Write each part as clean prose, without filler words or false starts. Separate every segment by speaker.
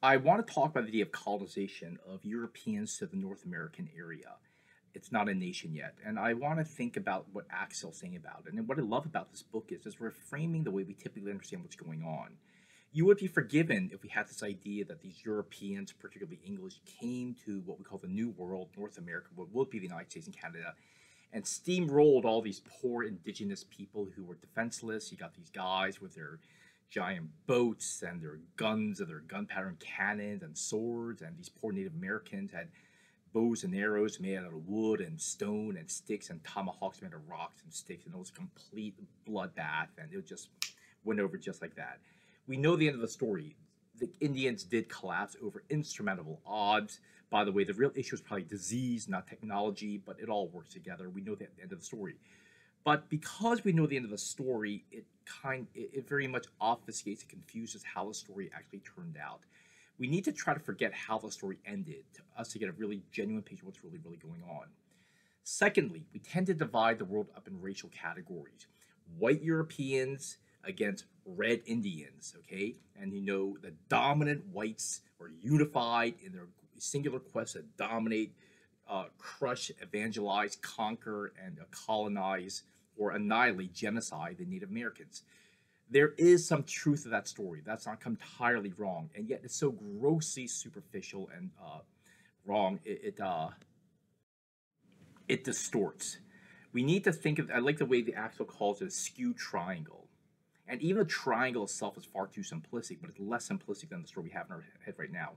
Speaker 1: I want to talk about the idea of colonization of Europeans to the North American area. It's not a nation yet. And I want to think about what Axel's saying about it. And what I love about this book is we're framing the way we typically understand what's going on. You would be forgiven if we had this idea that these Europeans, particularly English, came to what we call the New World, North America, what would be the United States and Canada, and steamrolled all these poor indigenous people who were defenseless. You got these guys with their giant boats and their guns and their gunpowder and cannons and swords, and these poor Native Americans had bows and arrows made out of wood and stone and sticks and tomahawks made of rocks and sticks, and it was a complete bloodbath, and it just went over just like that. We know the end of the story. The Indians did collapse over insurmountable odds. By the way, the real issue is probably disease, not technology, but it all works together. We know the end of the story. But because we know the end of the story, it very much obfuscates and confuses how the story actually turned out. We need to try to forget how the story ended to us to get a really genuine picture of what's really going on. Secondly, we tend to divide the world up in racial categories. White Europeans against red Indians, okay? And the dominant whites were unified in their singular quest to dominate, crush, evangelize, conquer, and colonize or annihilate, genocide the Native Americans. There is some truth to that story. That's not entirely wrong, and yet it's so grossly superficial and wrong. It distorts. We need to think of. I like the way the Axel calls it a skew triangle, and even the triangle itself is far too simplistic, but it's less simplistic than the story we have in our head right now.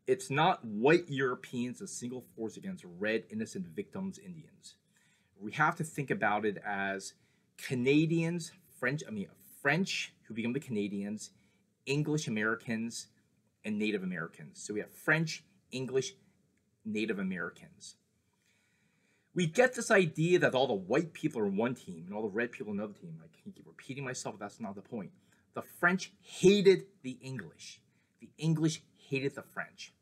Speaker 1: It's not white Europeans as single force against red innocent victims Indians. We have to think about it as Canadians, French who become the Canadians, English Americans, and Native Americans. So we have French, English, Native Americans. We get this idea that all the white people are on one team and all the red people on another team. I can't keep repeating myself, but that's not the point. The French hated the English. The English hated the French.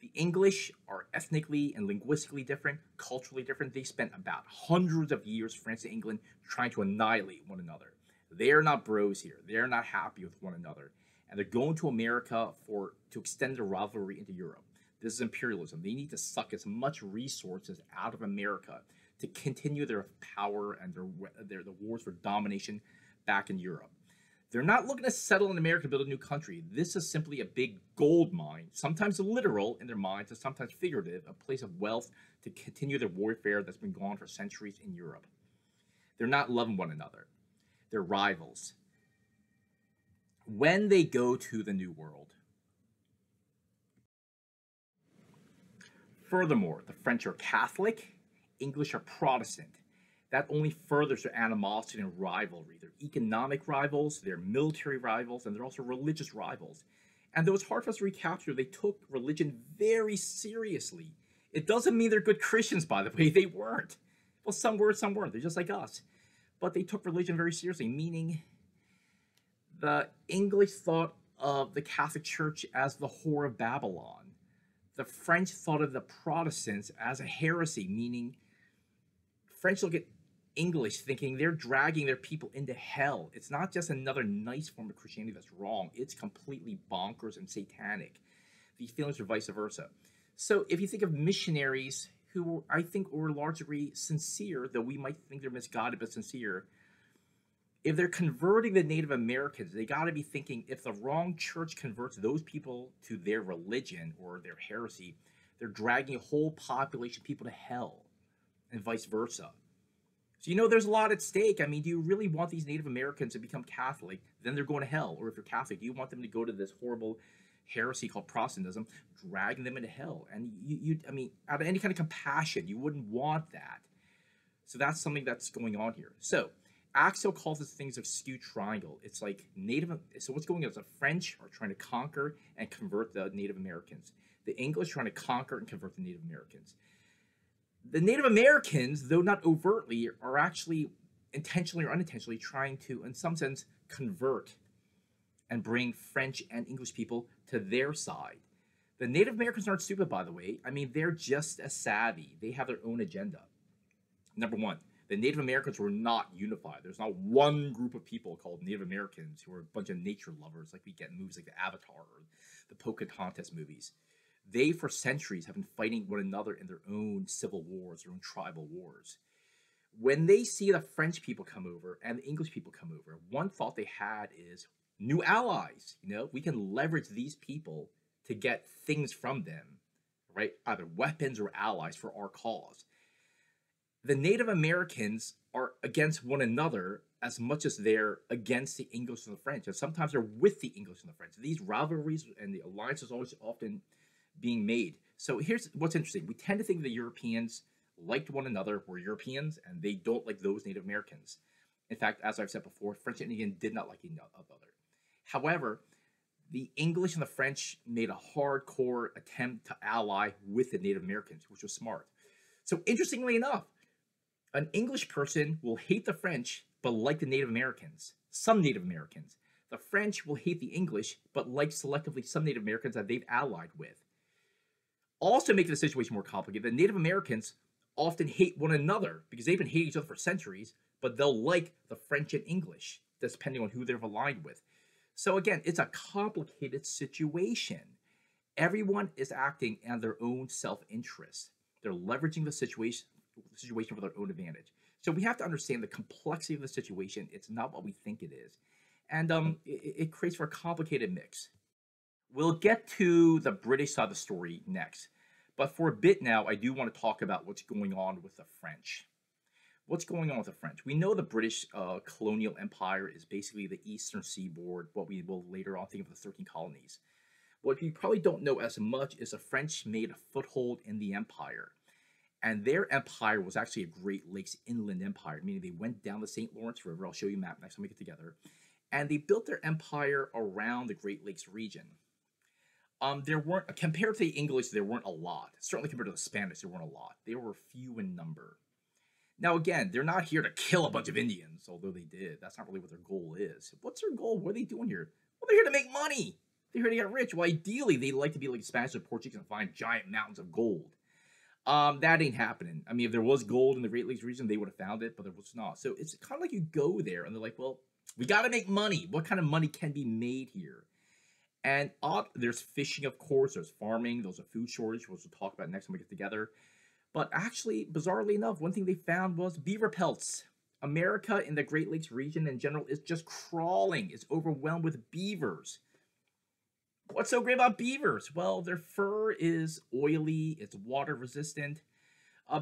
Speaker 1: The English are ethnically and linguistically different, culturally different. They spent about hundreds of years, France and England, trying to annihilate one another. They're not bros here. They're not happy with one another. And they're going to America to extend their rivalry into Europe. This is imperialism. They need to suck as much resources out of America to continue their power and the wars for domination back in Europe. They're not looking to settle in America to build a new country. This is simply a big gold mine, sometimes literal in their minds and sometimes figurative, a place of wealth to continue their warfare that's been going on for centuries in Europe. They're not loving one another. They're rivals. When they go to the New World, furthermore, the French are Catholic, English are Protestant. That only furthers their animosity and rivalry. They're economic rivals, they're military rivals, and they're also religious rivals. And though it's hard for us to recapture, they took religion very seriously. It doesn't mean they're good Christians, by the way. They weren't. Well, some were, some weren't. They're just like us. But they took religion very seriously, meaning the English thought of the Catholic Church as the whore of Babylon. The French thought of the Protestants as a heresy, meaning French look at English thinking they're dragging their people into hell. It's not just another nice form of Christianity that's wrong. It's completely bonkers and satanic. These feelings are vice versa. So if you think of missionaries who I think were largely sincere, though we might think they're misguided but sincere, if they're converting the Native Americans, they got to be thinking if the wrong church converts those people to their religion or their heresy, they're dragging a whole population of people to hell and vice versa. So, there's a lot at stake. I mean, do you really want these Native Americans to become Catholic? Then they're going to hell. Or if you're Catholic, do you want them to go to this horrible heresy called Protestantism, dragging them into hell? And out of any kind of compassion, you wouldn't want that. So that's something that's going on here. So Axel calls this things a skew triangle. It's like so what's going on is the French are trying to conquer and convert the Native Americans. The English are trying to conquer and convert the Native Americans. The Native Americans, though not overtly, are actually intentionally or unintentionally trying to, in some sense, convert and bring French and English people to their side. The Native Americans aren't stupid, by the way. I mean, they're just as savvy. They have their own agenda. Number one, The Native Americans were not unified. There's not one group of people called Native Americans who are a bunch of nature lovers like we get in movies like the Avatar or the Pocahontas movies. They, for centuries, have been fighting one another in their own civil wars, their own tribal wars. When they see the French people come over and the English people come over, one thought they had is new allies. You know, we can leverage these people to get things from them, right? Either weapons or allies for our cause. The Native Americans are against one another as much as they're against the English and the French, and sometimes they're with the English and the French. These rivalries and the alliances always often being made. So here's what's interesting. We tend to think the Europeans liked one another, were Europeans, and they don't like those Native Americans. In fact, as I've said before, French and Indian did not like each other. However, the English and the French made a hardcore attempt to ally with the Native Americans, which was smart. So interestingly enough, an English person will hate the French, but like the Native Americans. Some Native Americans. The French will hate the English, but like selectively some Native Americans that they've allied with. Also making the situation more complicated, the Native Americans often hate one another because they've been hating each other for centuries, but they'll like the French and English, depending on who they're aligned with. So again, it's a complicated situation. Everyone is acting on their own self-interest. They're leveraging the situation for their own advantage. So we have to understand the complexity of the situation. It's not what we think it is. And it creates for a complicated mix. We'll get to the British side of the story next. But for a bit now, I do want to talk about what's going on with the French. What's going on with the French? We know the British colonial empire is basically the eastern seaboard, what we will later on think of the 13 colonies. What you probably don't know as much is the French made a foothold in the empire. And their empire was actually a Great Lakes inland empire, meaning they went down the St. Lawrence River. I'll show you a map next time we get together. And they built their empire around the Great Lakes region. There weren't, compared to the English, there weren't a lot. Certainly compared to the Spanish, there weren't a lot. They were few in number. Now, again, they're not here to kill a bunch of Indians, although they did. That's not really what their goal is. What's their goal? What are they doing here? Well, they're here to make money. They're here to get rich. Well, ideally, they'd like to be like the Spanish or Portuguese and find giant mountains of gold. That ain't happening. I mean, if there was gold in the Great Lakes region, they would have found it, but there was not. So it's kind of like you go there and they're like, well, we got to make money. What kind of money can be made here? And there's fishing, of course. There's farming. There's a food shortage, which we'll talk about next time we get together. But actually, bizarrely enough, one thing they found was beaver pelts. America in the Great Lakes region in general is just crawling. It's overwhelmed with beavers. What's so great about beavers? Well, their fur is oily. It's water resistant.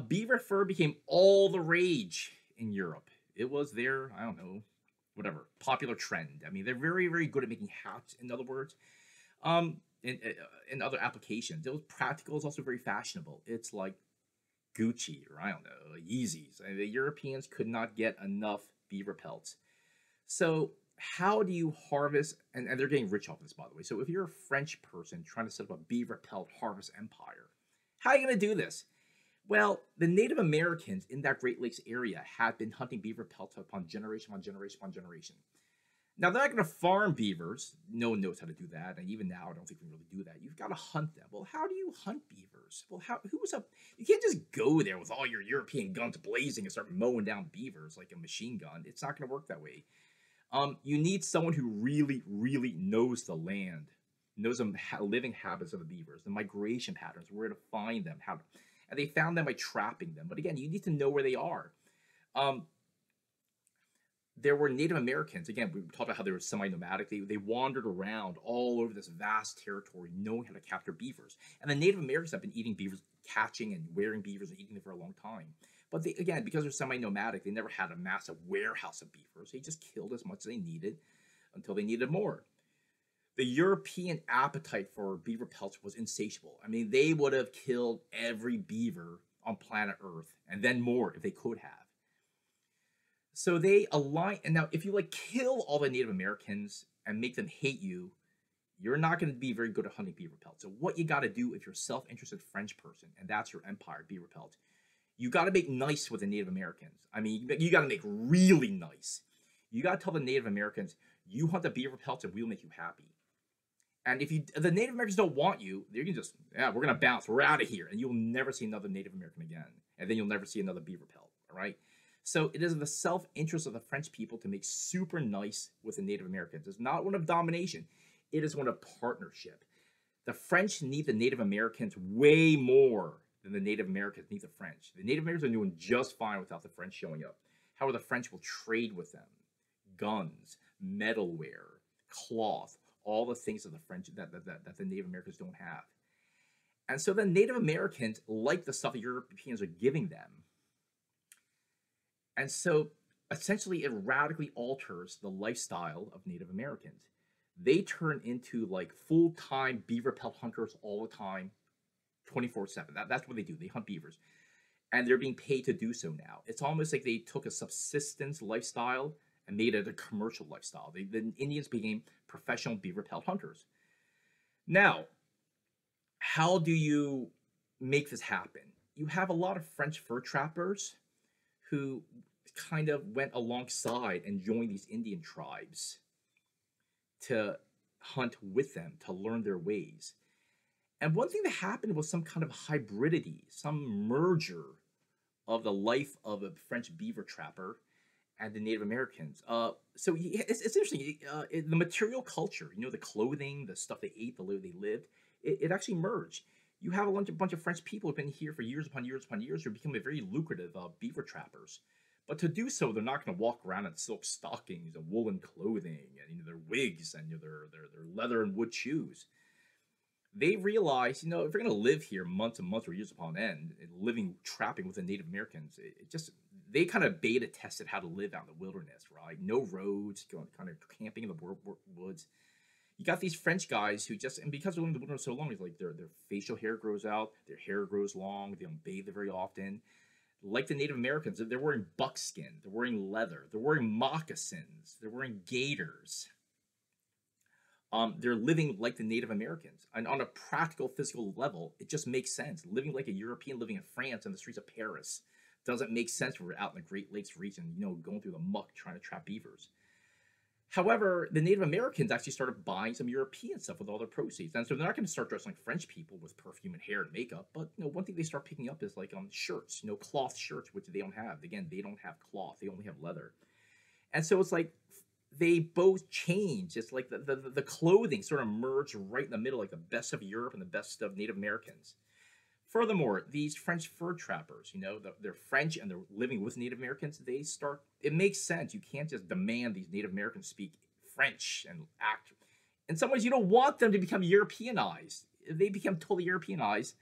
Speaker 1: Beaver fur became all the rage in Europe. It was their, I don't know, whatever, popular trend. I mean, they're very, very good at making hats, in other words. In other applications. It was practical. It's also very fashionable. It's like Gucci or, I don't know, Yeezys. I mean, the Europeans could not get enough beaver pelts. So how do you harvest, and they're getting rich off this, by the way. So if you're a French person trying to set up a beaver pelt harvest empire, how are you going to do this? Well, the Native Americans in that Great Lakes area had been hunting beaver pelts upon generation upon generation upon generation. Now, they're not going to farm beavers. No one knows how to do that. And even now, I don't think we can really do that. You've got to hunt them. Well, how do you hunt beavers? Well, you can't just go there with all your European guns blazing and start mowing down beavers like a machine gun. It's not going to work that way. You need someone who really, really knows the land, knows the living habits of the beavers, the migration patterns, where to find them, and they found them by trapping them. But again, you need to know where they are. There were Native Americans. Again, we talked about how they were semi-nomadic. They wandered around all over this vast territory, knowing how to capture beavers. And the Native Americans have been eating beavers, catching and wearing beavers and eating them for a long time. But again, because they're semi-nomadic, they never had a massive warehouse of beavers. They just killed as much as they needed until they needed more. The European appetite for beaver pelts was insatiable. I mean, they would have killed every beaver on planet Earth, and then more if they could have. So they align, and now if you kill all the Native Americans and make them hate you, you're not going to be very good at hunting beaver pelts. So what you got to do if you're a self-interested French person, and that's your empire, beaver pelt, you got to make nice with the Native Americans. I mean, you got to make really nice. You got to tell the Native Americans, you hunt the beaver pelts and we'll make you happy. And if the Native Americans don't want you, you can just, we're going to bounce. We're out of here. And you'll never see another Native American again. And then you'll never see another beaver pelt, all right? So it is in the self-interest of the French people to make super nice with the Native Americans. It's not one of domination. It is one of partnership. The French need the Native Americans way more than the Native Americans need the French. The Native Americans are doing just fine without the French showing up. However, the French will trade with them. Guns, metalware, cloth, all the things that the French that the Native Americans don't have. And so the Native Americans like the stuff that Europeans are giving them. And so essentially it radically alters the lifestyle of Native Americans. They turn into like full-time beaver pelt hunters all the time, 24/7. That's what they do. They hunt beavers. And they're being paid to do so now. It's almost like they took a subsistence lifestyle and made it a commercial lifestyle. The Indians became professional beaver pelt hunters. Now, how do you make this happen? You have a lot of French fur trappers who kind of went alongside and joined these Indian tribes to hunt with them, to learn their ways. And one thing that happened was some kind of hybridity, some merger of the life of a French beaver trapper and the Native Americans. It's interesting. The material culture, the clothing, the stuff they ate, the way they lived, it actually merged. You have a bunch of French people who've been here for years upon years upon years who become very lucrative beaver trappers. But to do so, they're not going to walk around in silk stockings and woolen clothing and their wigs and their leather and wood shoes. They realize, if you're going to live here months and months or years upon end, living trapping with the Native Americans, they kind of beta tested how to live out in the wilderness, right? No roads, kind of camping in the woods. You got these French guys who and because they're living in the wilderness so long, it's like their facial hair grows out, their hair grows long, they don't bathe very often. Like the Native Americans, they're wearing buckskin, they're wearing leather, they're wearing moccasins, they're wearing gaiters. They're living like the Native Americans. And on a practical, physical level, it just makes sense. Living like a European living in France on the streets of Paris doesn't make sense when we're out in the Great Lakes region, going through the muck trying to trap beavers. However, the Native Americans actually started buying some European stuff with all their proceeds. And so they're not going to start dressing like French people with perfume and hair and makeup. But, one thing they start picking up is like shirts, cloth shirts, which they don't have. Again, they don't have cloth. They only have leather. And so it's like they both change. It's like the clothing sort of merged right in the middle, like the best of Europe and the best of Native Americans. Furthermore, these French fur trappers, they're French and they're living with Native Americans. It makes sense. You can't just demand these Native Americans speak French and act. In some ways, you don't want them to become Europeanized. If they become totally Europeanized,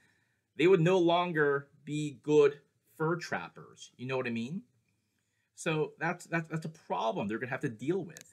Speaker 1: they would no longer be good fur trappers. You know what I mean? So that's a problem they're going to have to deal with.